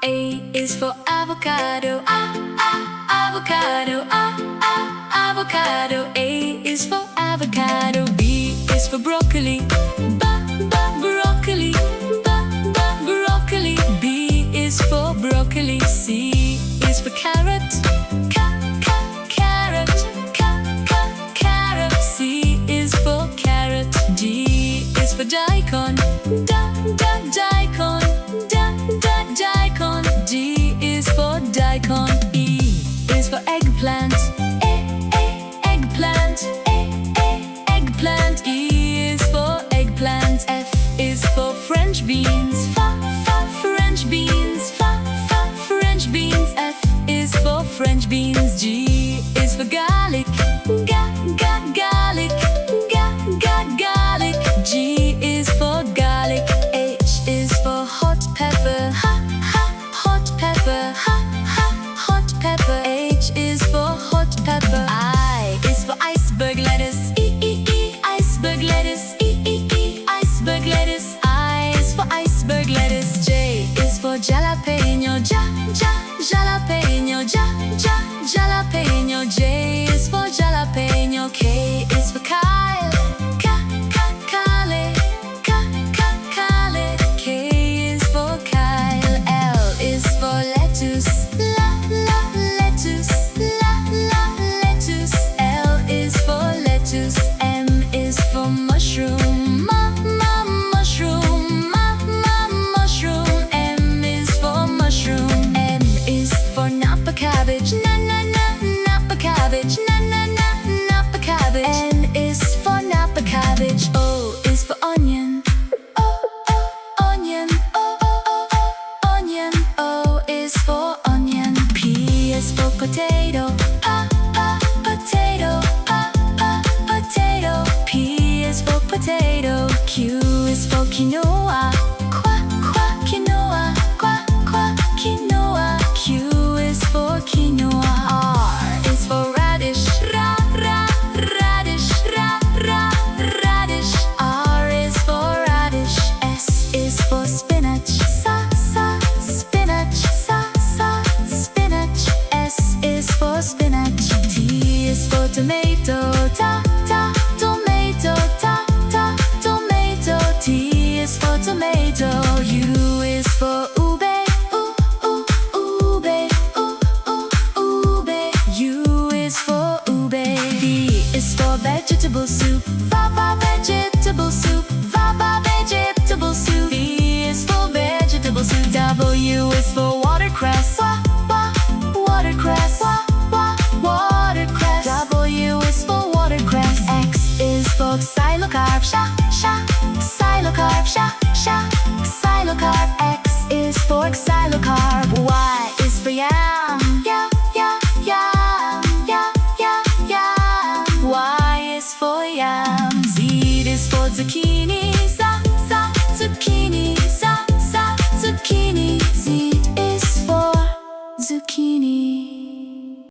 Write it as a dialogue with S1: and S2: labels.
S1: A is for avocado. Avocado. Avocado. A is for avocado. B is for broccoli. Broccoli. Broccoli. B is for broccoli. C is for carrot. Carrot. C is for carrot. D is for daikon. Daikon. D is for daikon. E is for eggplant. Eggplant. E is for eggplant. F is for French beans. French beans. French beans. F is for French beans. G is for garlic. Garlic. G is for garlic. H is for hot pepper. Hot pepper. H is for hot pepper. I is for iceberg lettuce. Iceberg lettuce. Iceberg lettuce. I is for iceberg lettuce. J is for jalapeno. Jalapeno. J is for jalapeno. K is for kale. K is for kale. L is for lettuce. Lettuce. L is for lettuce. M is for mushroom. Mushroom. M is for mushroom. N is for napa cabbage. Napa cabbage. Napa cabbage. N is for napa cabbage. O is for onion. Onion. O is for onion. P is for potato. Potato. P is for potato. Q is for quinoa. Quinoa. Q is for quinoa. R is for radish. Radish. R is for radish. S is for spinach. Spinach. S is for spinach. T is for tomato. Tomato. T is for tomato. U is for ube. U is for ube. V is for vegetable soup. Vegetable soup. V is for vegetable soup. W is for watercress. Watercress. W is for watercress. X is for xylocarp. Xylocarp. X is for xylocarp. Y is for yam. Y is for yam. Z is for zucchini.